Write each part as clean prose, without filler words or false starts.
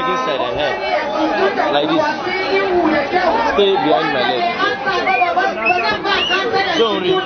leg inside and head. Like this. Stay behind my leg. Don't read.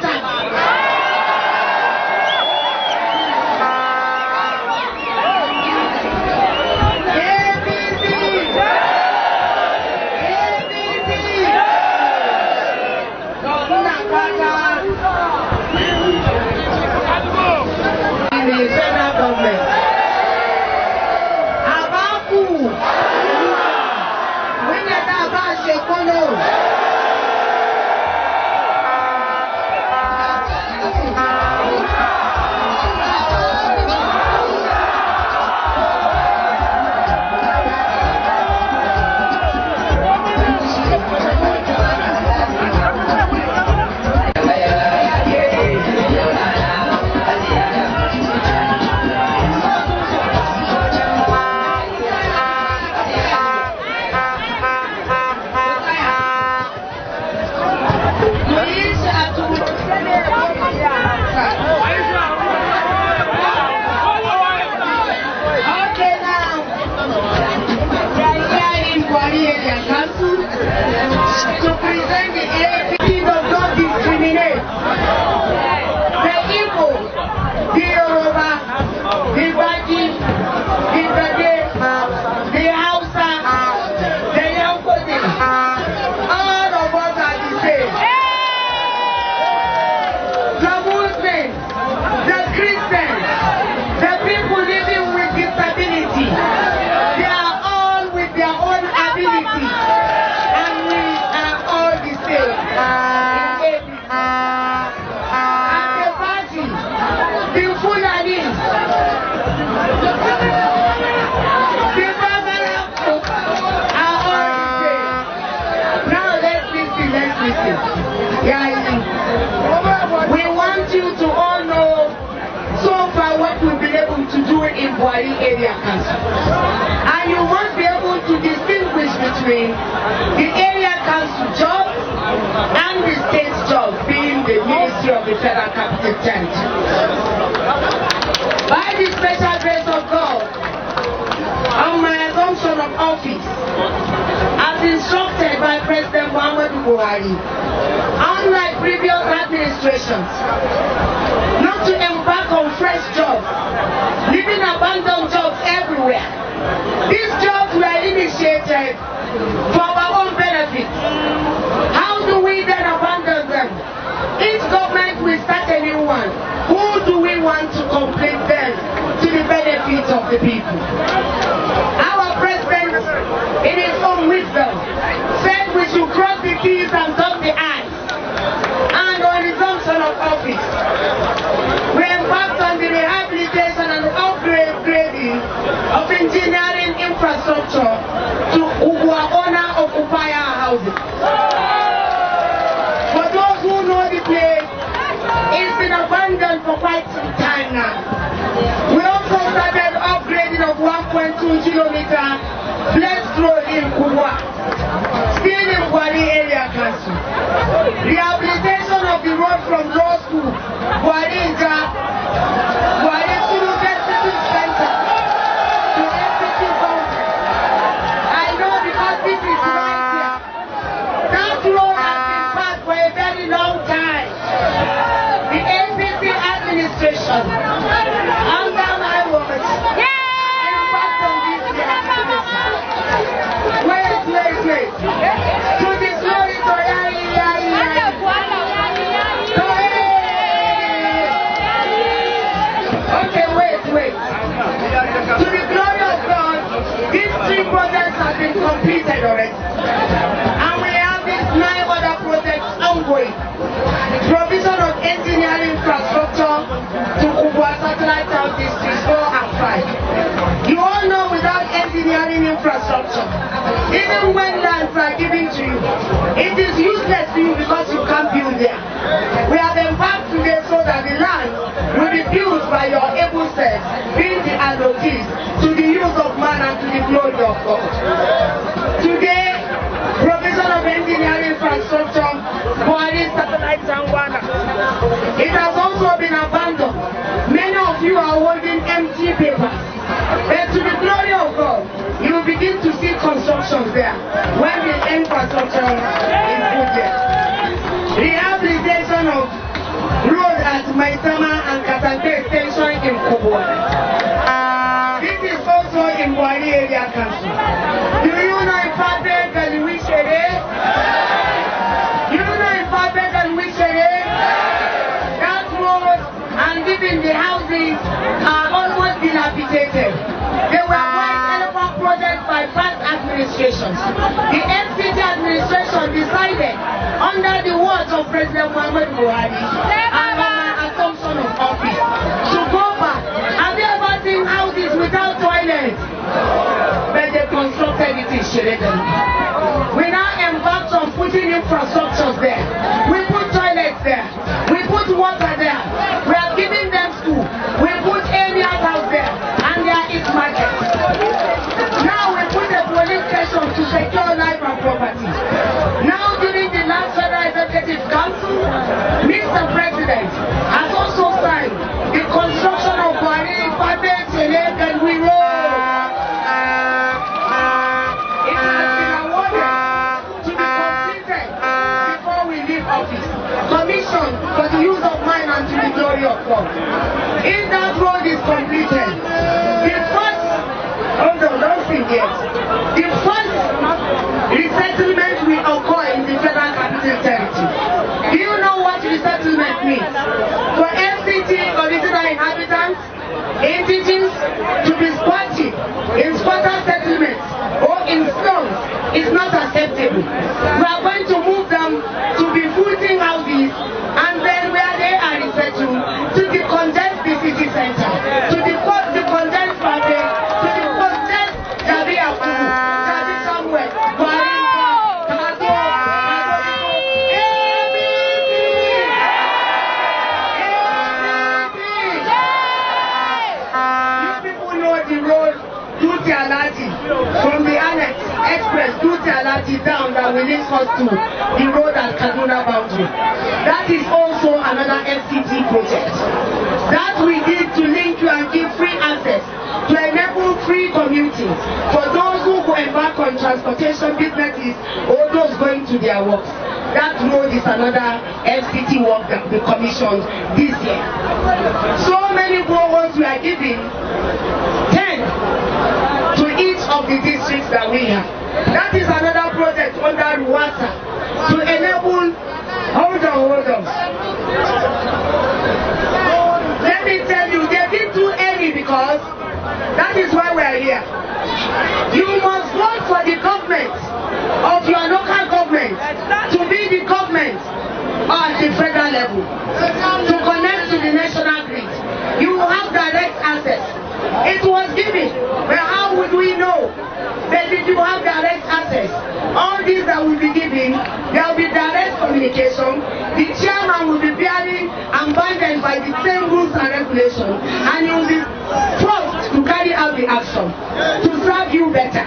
We want you to all know so far what we've been able to do in Kwali Area Council. And you must be able to distinguish between the area council job and the state job, being the Ministry of the Federal Capital Territory. By the special grace of God, on my assumption of office, as instructed by President Muhammadu Buhari, unlike previous administrations, not to embark on fresh jobs, leaving abandoned jobs everywhere. These jobs were initiated for our own benefit. How do we then abandon them? Each government will start a new one. Who do we want to complete them to the benefit of the people? Our president, in his own wisdom, said we should cross the T's and dot the I's. And on resumption of office, we embarked on the rehabilitation and upgrading of engineering infrastructure to our owner-occupier housing. For those who know the place, it's been abandoned for quite some time now. We also started upgrading of 1.2 kilometer Blessed Road in Kubwa, still in Kwali Area Council. Rehabilitation of the road from law school, Kwali to University Center to FCT Fountain. I know because this is right here. That road has been bad for a very long time. The APC administration, under my words, embarked on this rehabilitation. Wait. To the glory to Okay, wait. To the glory of God, these 3 projects have been completed already. And we have these 9 other projects ongoing. Provision of engineering infrastructure to Kubwa satellite town districts 4 and 5. You all know without engineering infrastructure, even when lands are given to you, it is useless to you because you can't build there. We have embarked today so that the land will be built by your able self, being the allotees, to the use of man and to the glory of God. Today, provision of engineering infrastructure, Kwali satellite town. It has also been abandoned. Many of you are holding empty papers. But to the glory of God, you begin to see constructions there when the infrastructure is good there. Rehabilitation of road at Maitama and Katante Station in Kubwa. This is also in Kwali area council. Do you know if I beg and wish it? Do you know if I beg and wish it? That road and even the houses are almost dilapidated. They were quite elephant projects by past administrations. The FCT administration decided under the words of President Muhammad Buhari and assumption of office to go back. Have you ever seen houses without toilets? But they constructed it in Sheraton. We now embarked on putting infrastructures there. We put toilets there. We put water there. We are giving them school. We put areas out there. And there is market. Now we put a police station to secure life and property. Now during the last Federal Executive Council, Mr. President has also signed the construction of Kwali, Fade, Selek and We Road. It has been awarded to be completed before we leave office. Commission for the use of mine and to the glory of God. If that road is completed, the first, hold on, don't think yet. The first resettlement will occur in the Federal Capital Territory. Do you know what resettlement means? For FCT original inhabitants, indigenous, to be squatting in squatter settlements or in slums is not acceptable. We are going to move them to be footing houses and then where they are resettled to the condensed city center, to the condensed market, to the condensed Jabi Akubu, Jabi somewhere, from the Annex Express to Alati down that will link us to the road at Kaduna boundary. That is also another FCT project that we did to link you and give free access to enable free commuting for those who embark on transportation businesses or those going to their works. That road is another FCT work that we commissioned this year. So many boreholes we are giving, 10 to each of the districts that we have. That is another project under Ruwasa to enable, hold on. Let me tell you, they didn't do any because that is why we are here. You must vote for the government of your local government to be the government at the federal level, to connect to the national grid. You have direct access. It was given, but how would we know that if you have direct access? All these that will be given, there will be direct communication. The chairman will be bearing and bounded by the same rules and regulations, and he will be forced to carry out the action to serve you better.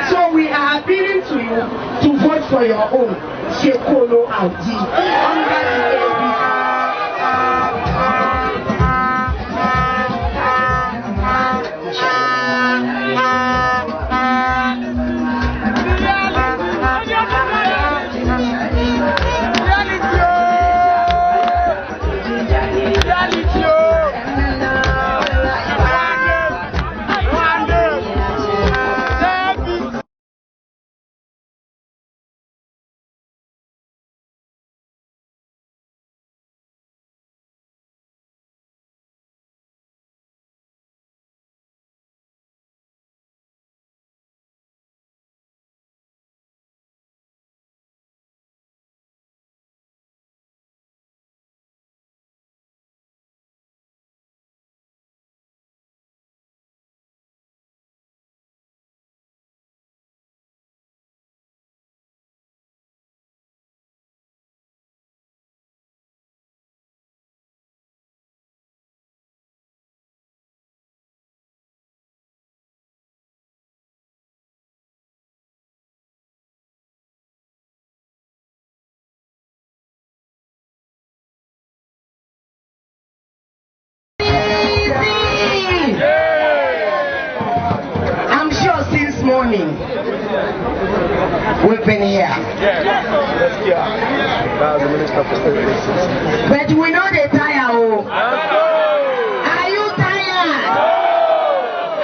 So we are appealing to you to vote for your own Shekolo Audi under the we've been here. But we know they tire. Oh. Are you tired?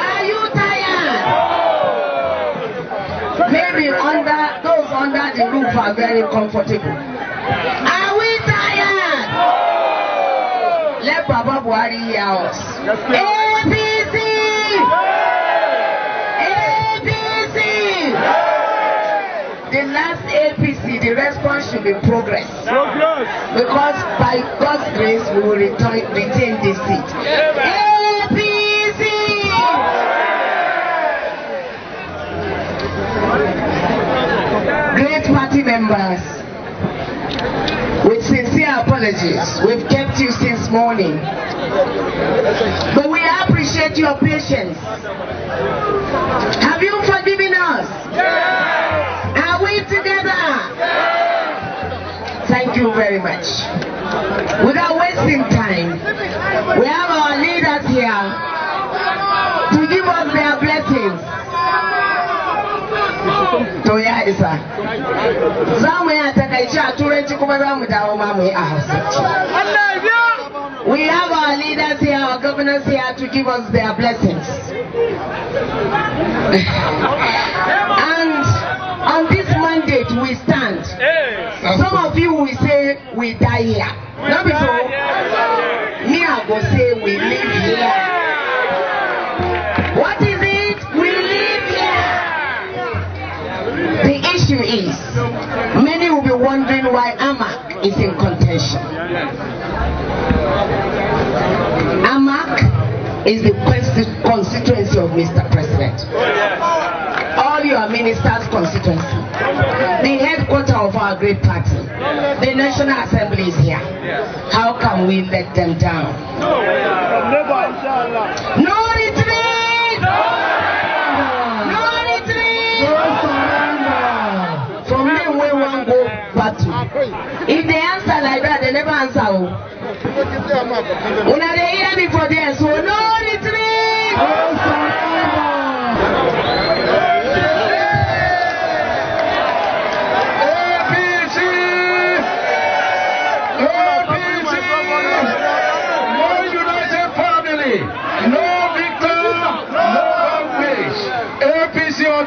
Are you tired? Maybe those under the roof are very comfortable. Are we tired? Let Baba Buhari hear us. APC! APC! The last APC, the response should be progress. Because by God's grace, we will retain this seat. APC! Great party members, with sincere apologies, we've kept you since morning. But we appreciate your patience. Have you forgiven us? Are we together? Thank you very much. Without wasting time, we have our leaders here to give us their blessings. To ya isa. Zamu ya takaici a turanci kuma zamu dawo ma mu yi a Hausa. We have our leaders here, our governors here to give us their blessings. And on this mandate we stand. Some of you will say we die here. Not before. Me I go say we live here. What is it? We live here. The issue is, many will be wondering why Amak is in contention. Amak is the constituency of Mr. President. All your ministers' constituency. The headquarters of our great party. The National Assembly is here. How can we let them down? No retreat! No retreat! From them we won't go battle. If they answer like that, they never answer. When they hear me for them, so no retreat!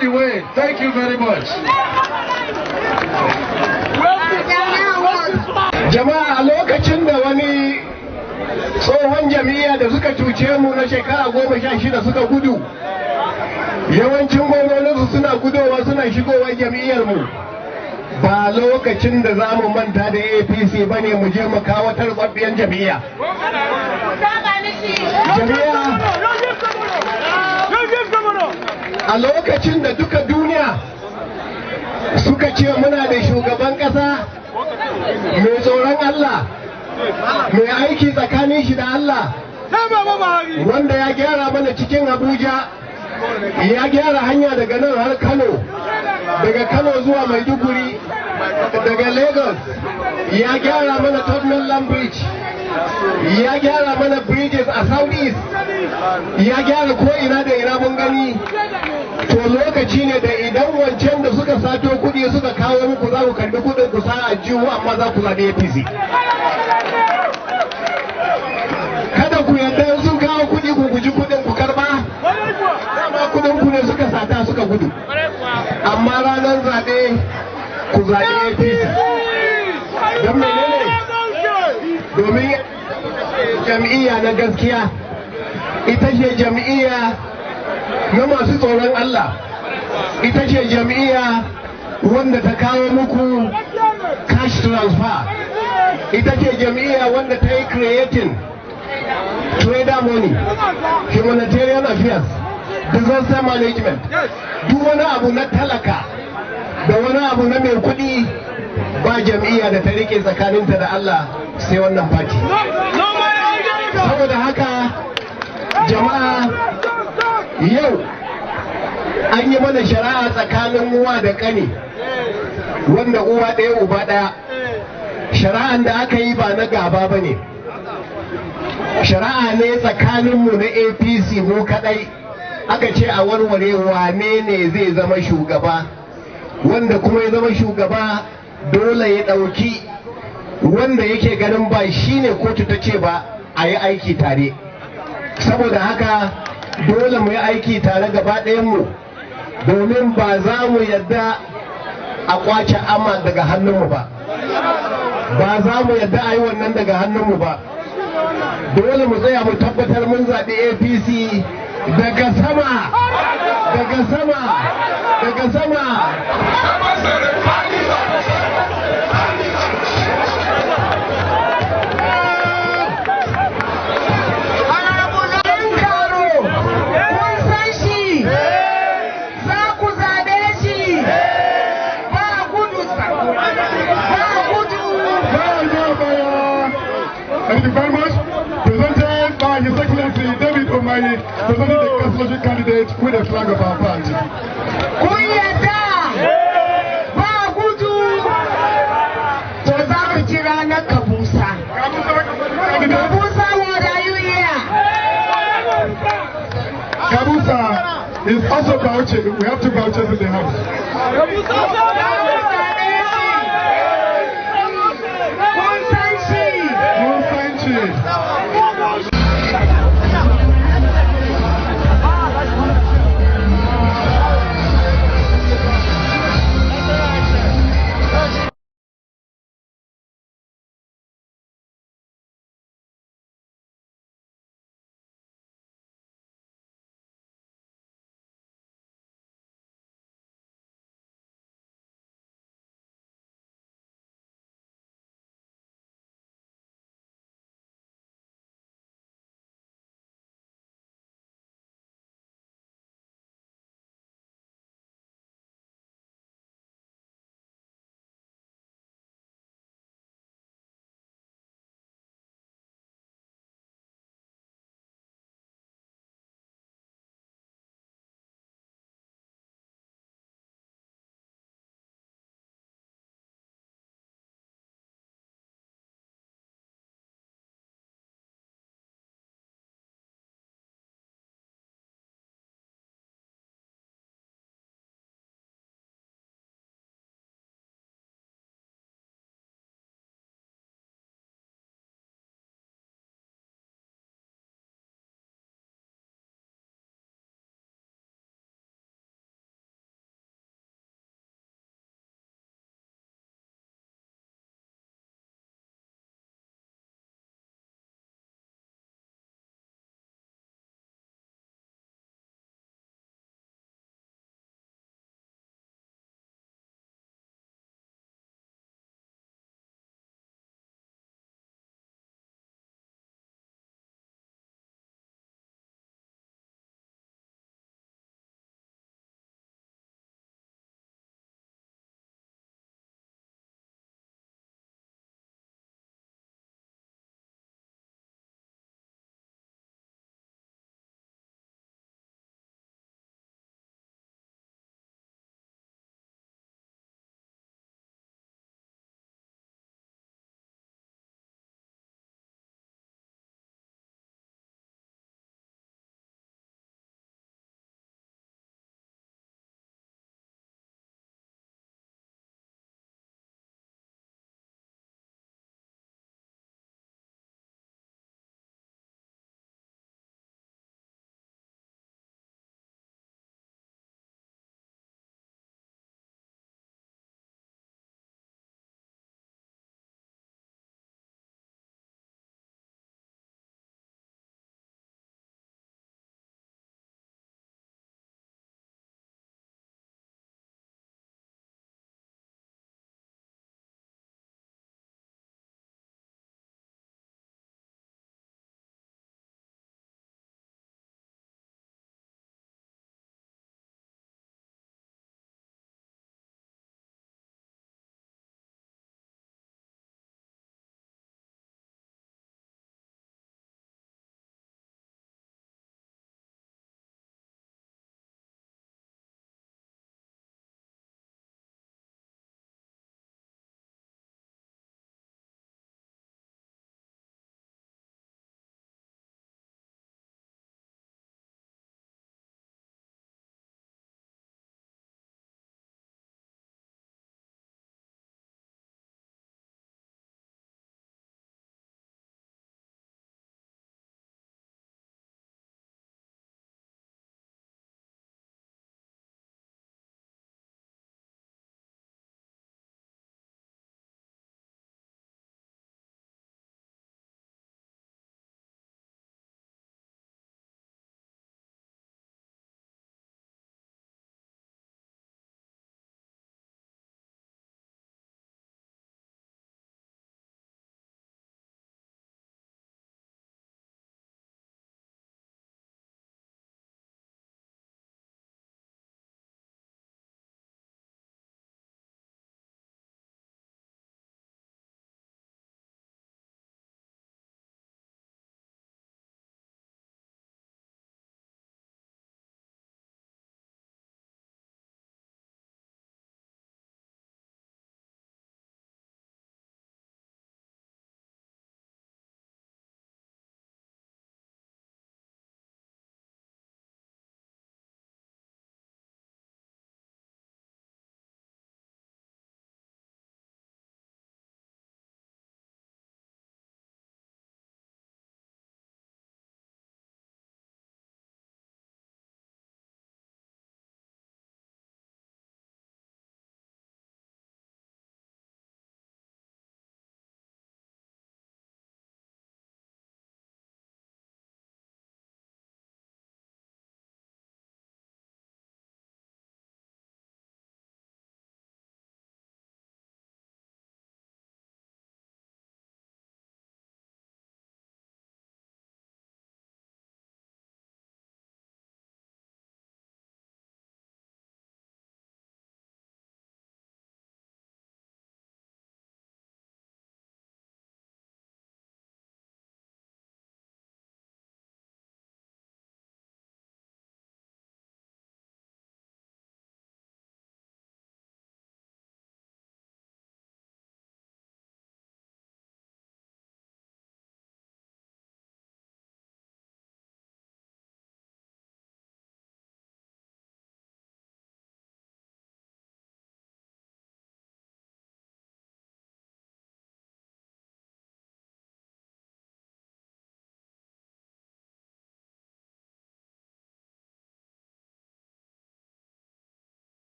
The way. Thank you very much. Jama'a a lokacin da wani tsohon jami'a da suka cuce mu na shekara 16 suka gudu, yawancin gwamnoninsu suna gudowa suna shigowa jami'ar mu. Ba lokacin da za mu manta da APC ba ne mu je mu kawo tarbabbiyar jami'a. A lokacin da duka duniya suka ce muna da shugaban ƙasa mai tsoron Allah, mai aiki tsakanin shi da Allah, wanda ya gyara mana cikin Abuja, ya gyara hanya daga nan har Kano, daga Kano zuwa Maiduguri, daga Lagos, ya gyara mana Third Mainland Bridge, ya gyara mana bridges a Southeast, ya gyara ko ina da ina mun gani. To lokaci ne da idan wancan da suka sato kudi suka kawo muku za ku karbi kudin ku sa a jihu, amma za ku zaɓi APC. Kada ku yadda sun kawo kudi ku guji kudin ku karba, dama kudin ku ne suka sata suka gudu. Amma ranar zaɓe ku zaɓi APC. Don menene? Domin jam'iyya na gaskiya ita ce jam'iyya na masu tsoron Allah, ita ce jam'iyya wanda ta kawo muku cash transfer, ita ce jam'iyya wanda ta yi creating trader money, humanitarian affairs, disaster management, duk wani abu na talaka da wani abu na mai kuɗi ba jam'iyya da ta rike tsakaninta da Allah sai wannan party. Saboda haka jama'a, yau an yi mana shari'a tsakanin uwa da ƙani wanda uwa ɗaya uba ɗaya. Shari'an da aka yi ba na gaba ba ne, shari'a ne tsakaninmu na APC mu kaɗai. Aka ce a warware wane ne zai zama shugaba wanda kuma ya zama shugaba dole ya ɗauki wanda yake ganin ba shi ne kotu ta ce ba a yi aiki tare. Saboda haka dole mu yi aiki tare gaba mu, domin ba za mu yadda a kwace amma daga hannunmu ba, ba za mu yadda a yi wannan daga hannunmu ba. Dole mu tsaya mu tabbatar mun zaɓi APC daga sama, daga sama, daga sama. Thank you very much. Presented by His Excellency David Omayi, presenting the councillorship candidate with the flag of our party. Kabusa is also vouching. We have two vouchers in the house.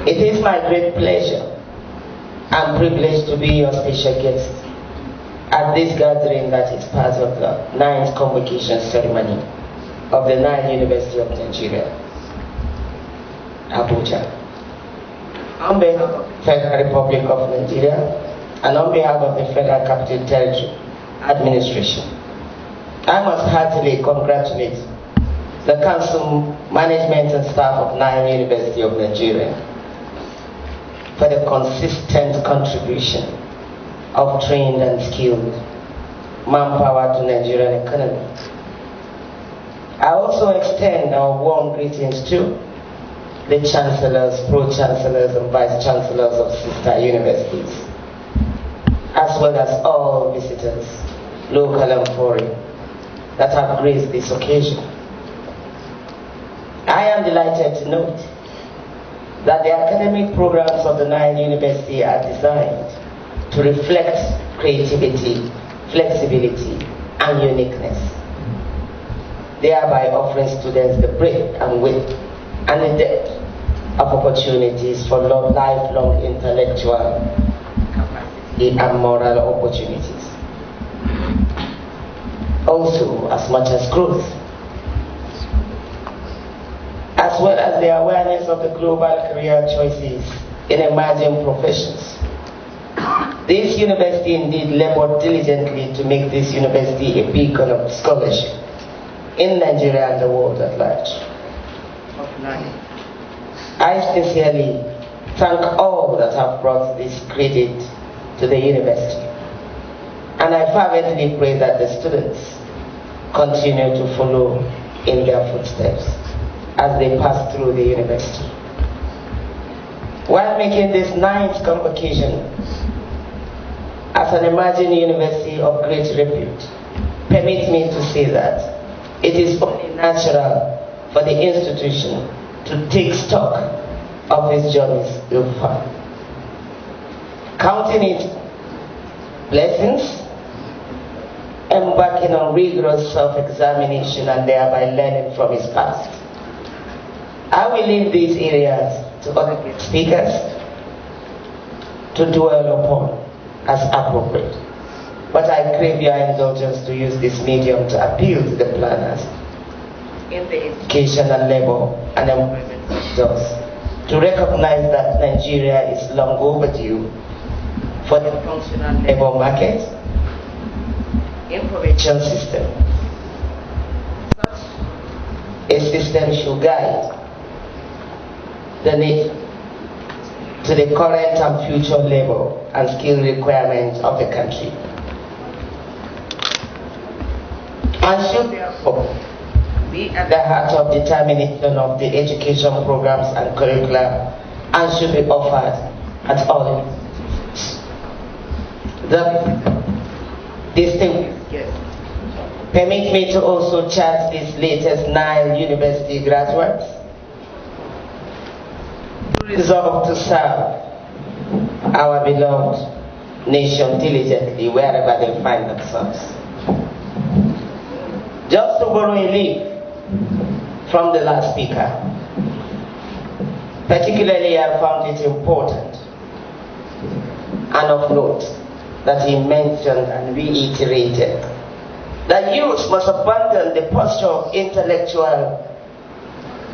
It is my great pleasure and privilege to be your special guest at this gathering that is part of the 9th convocation ceremony of the 9th University of Nigeria, Abuja. On behalf of the Federal Republic of Nigeria and on behalf of the Federal Capital Territory Administration, I must heartily congratulate the Council, Management and Staff of 9th University of Nigeria for the consistent contribution of trained and skilled manpower to Nigerian economy. I also extend our warm greetings to the chancellors, pro-chancellors and vice-chancellors of sister universities, as well as all visitors, local and foreign, that have graced this occasion. I am delighted to note that the academic programs of the 9th University are designed to reflect creativity, flexibility, and uniqueness, thereby offering students the breadth and width and the depth of opportunities for lifelong intellectual capacity and moral opportunities. Also, as much as growth, as well as the awareness of the global career choices in emerging professions. This university indeed labored diligently to make this university a beacon of scholarship in Nigeria and the world at large. I sincerely thank all that have brought this credit to the university, and I fervently pray that the students continue to follow in their footsteps as they pass through the university. While making this 9th convocation as an emerging university of great repute, permit me to say that it is only natural for the institution to take stock of its journeys so far, counting it blessings, embarking on rigorous self-examination and thereby learning from its past. I will leave these areas to other speakers to dwell upon as appropriate, but I crave your indulgence to use this medium to appeal to the planners in the education and labor and employment sectors to recognize that Nigeria is long overdue for the functional labor market information system. Such a system should guide the need to the current and future labor and skill requirements of the country, and should therefore be at the heart of determination of the education programs and curricula, and should be offered at all institutions. The distinguished guests, permit me to also charge these latest 9 university graduates resolved to serve our beloved nation diligently wherever they find themselves. Just to borrow a leaf from the last speaker, particularly I found it important and of note that he mentioned and reiterated that youth must abandon the posture of intellectual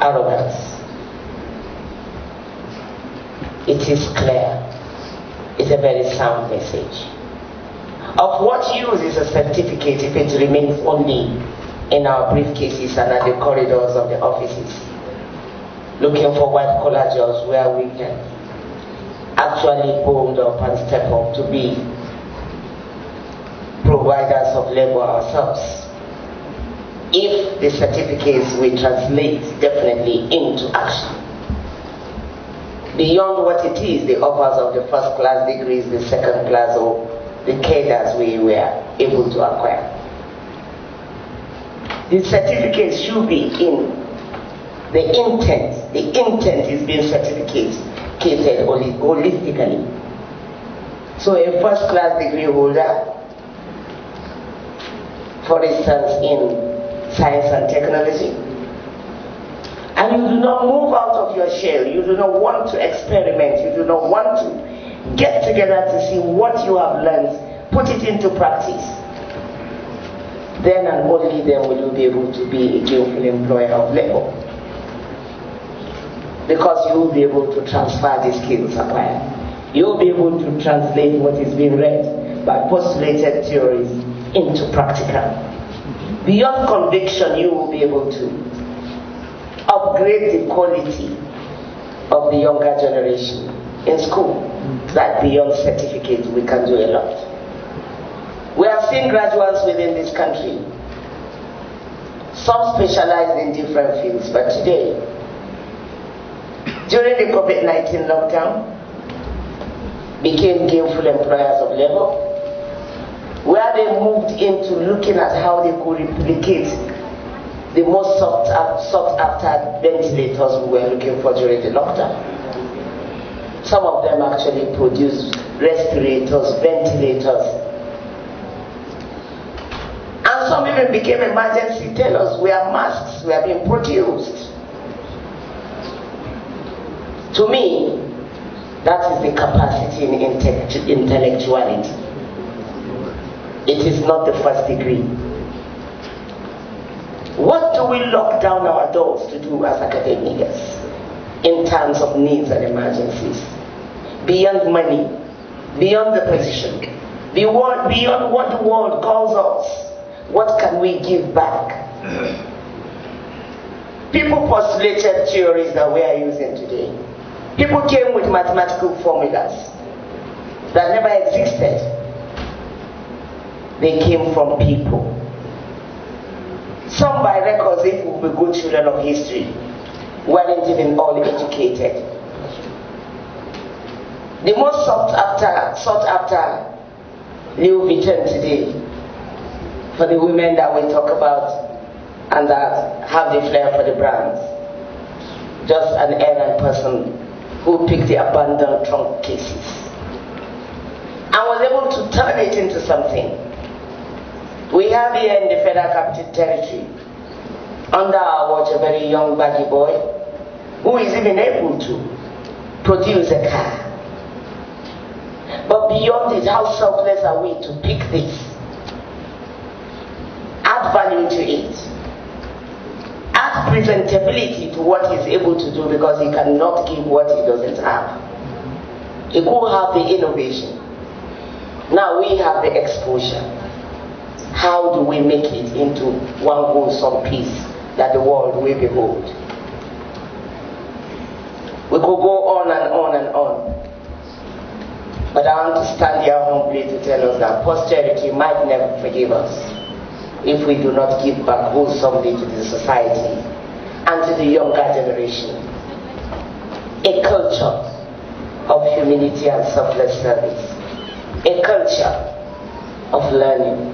arrogance. It is clear, it's a very sound message. Of what use is a certificate if it remains only in our briefcases and at the corridors of the offices, looking for white collar jobs where we can actually hold up and step up to be providers of labor ourselves, if the certificates we translate definitely into action. Beyond what it is, the offers of the first class degrees, the second class, or the cadres we were able to acquire. The certificates should be in the intent. The intent is being certificated holistically. So a first class degree holder, for instance in science and technology, and you do not move out of your shell, you do not want to experiment, you do not want to get together to see what you have learned, put it into practice, then and only then will you be able to be a gainful employer of labor. Because you will be able to transfer the skills acquired. You will be able to translate what is being read by postulated theories into practical. Beyond conviction, you will be able to upgrade the quality of the younger generation in school. That beyond certificates, we can do a lot. We have seen graduates within this country. Some specialize in different fields, but today, during the COVID-19 lockdown, became gainful employers of labor, where they moved into looking at how they could replicate the most sought after ventilators we were looking for during the lockdown. Some of them actually produced respirators, ventilators, and some even became emergency tellers where masks were being produced. To me, that is the capacity in intellectuality. It is not the first degree. What do we lock down our doors to do as academics in terms of needs and emergencies? Beyond money, beyond the position, beyond what the world calls us, what can we give back? People postulated theories that we are using today. People came with mathematical formulas that never existed. They came from people. Some by records, if we were good children of history, weren't even all educated. The most sought after new Vuitton today, for the women that we talk about and that have the flair for the brands, just an errand person who picked the abandoned trunk cases and was able to turn it into something. We have here in the Federal Capital Territory, under our watch, a very young baggy boy who is even able to produce a car. But beyond it, how selfless are we to pick this, add value to it, add presentability to what he's able to do, because he cannot give what he doesn't have. He could have the innovation. Now we have the exposure. How do we make it into one wholesome piece that the world will behold? We could go on and on and on. But I want to stand here humbly to tell us that posterity might never forgive us if we do not give back wholesomely to the society and to the younger generation a culture of humility and selfless service, a culture of learning,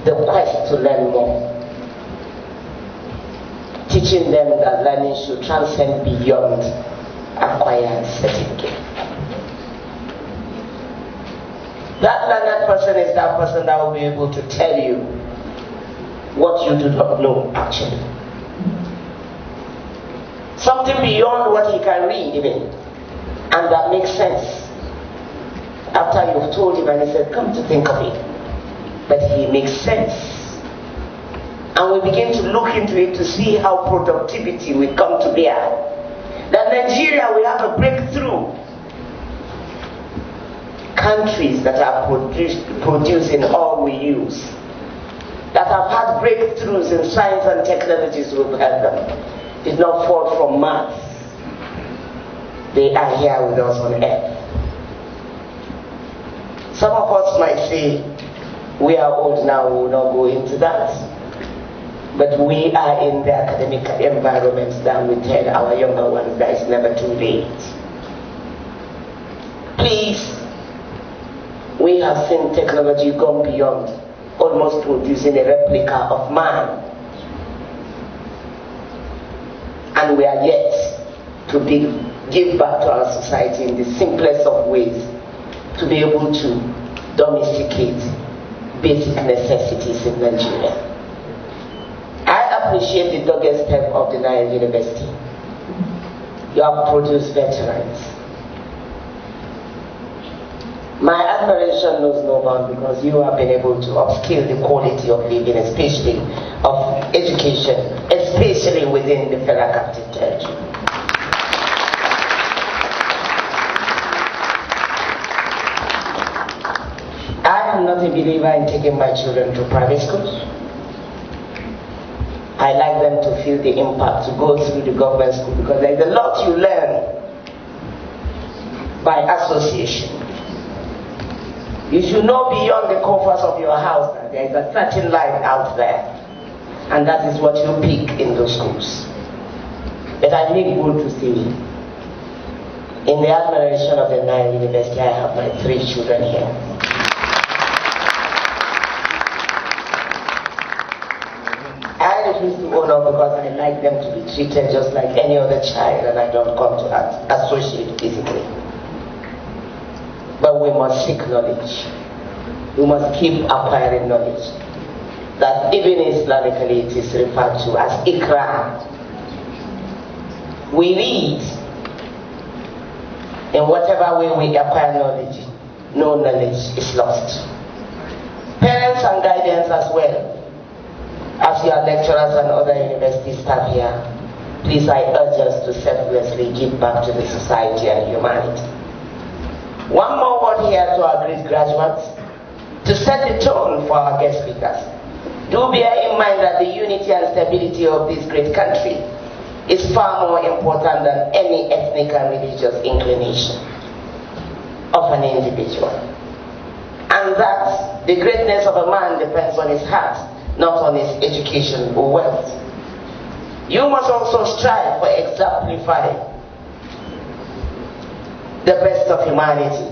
the quest to learn more, teaching them that learning should transcend beyond acquired certificate. That learned person is that person that will be able to tell you what you do not know, actually. Something beyond what he can read even, and that makes sense. After you've told him and he said, come to think of it, but he makes sense. And we begin to look into it to see how productivity will come to bear. That Nigeria will have a breakthrough. Countries that are producing all we use, that have had breakthroughs in science and technologies, we've had them, did not fall from Mars. They are here with us on earth. Some of us might say, we are old now, we will not go into that. But we are in the academic environment that we tell our younger ones that it's never too late. Please, we have seen technology gone beyond almost producing a replica of man. And we are yet to give back to our society in the simplest of ways to be able to domesticate basic necessities in Nigeria. I appreciate the dogged step of the Nile University You have produced veterans. My admiration knows no bound because you have been able to upskill the quality of living, especially of education, especially within the Federal Capital Territory. I am not a believer in taking my children to private schools. I like them to feel the impact, to go through the government school, because there is a lot you learn by association. You should know beyond the comforts of your house that there is a certain life out there, and that is what you pick in those schools. But I feel good to see, in the admiration of the Nile University, I have my 3 children here. I refuse to own up because I like them to be treated just like any other child, and I don't come to associate physically. But we must seek knowledge. We must keep acquiring knowledge. That even Islamically it is referred to as Iqra. We read. In whatever way we acquire knowledge, no knowledge is lost. Parents and guardians as well. As your lecturers and other university staff here, please, I urge us to selflessly give back to the society and humanity. One more word here to our great graduates, to set the tone for our guest speakers. Do bear in mind that the unity and stability of this great country is far more important than any ethnic and religious inclination of an individual. And that the greatness of a man depends on his heart, not on his education or wealth. You must also strive for exemplifying the best of humanity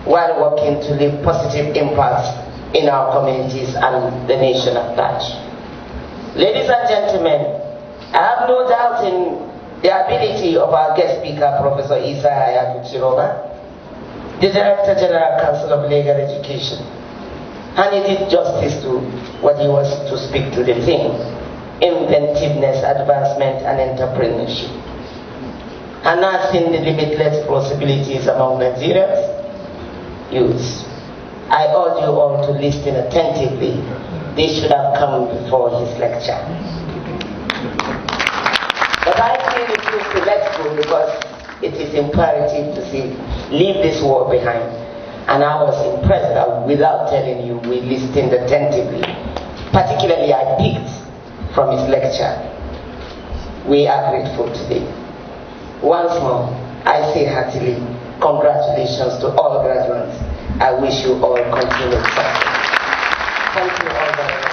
while working to leave positive impacts in our communities and the nation at large. Ladies and gentlemen, I have no doubt in the ability of our guest speaker, Professor Isa Hayatu Chiroba, the Director General Council of Legal Education, and he did justice to what he was to speak to the theme: inventiveness, advancement, and entrepreneurship. Harnessing the limitless possibilities among Nigerians youths. I urge you all to listen attentively. This should have come before his lecture. But I feel it is to let go because it is imperative to leave this war behind. And I was impressed that without telling you, we listened attentively. Particularly, I picked from his lecture. We are grateful today. Once more, I say heartily, congratulations to all graduates. I wish you all continued success. Thank you all very much.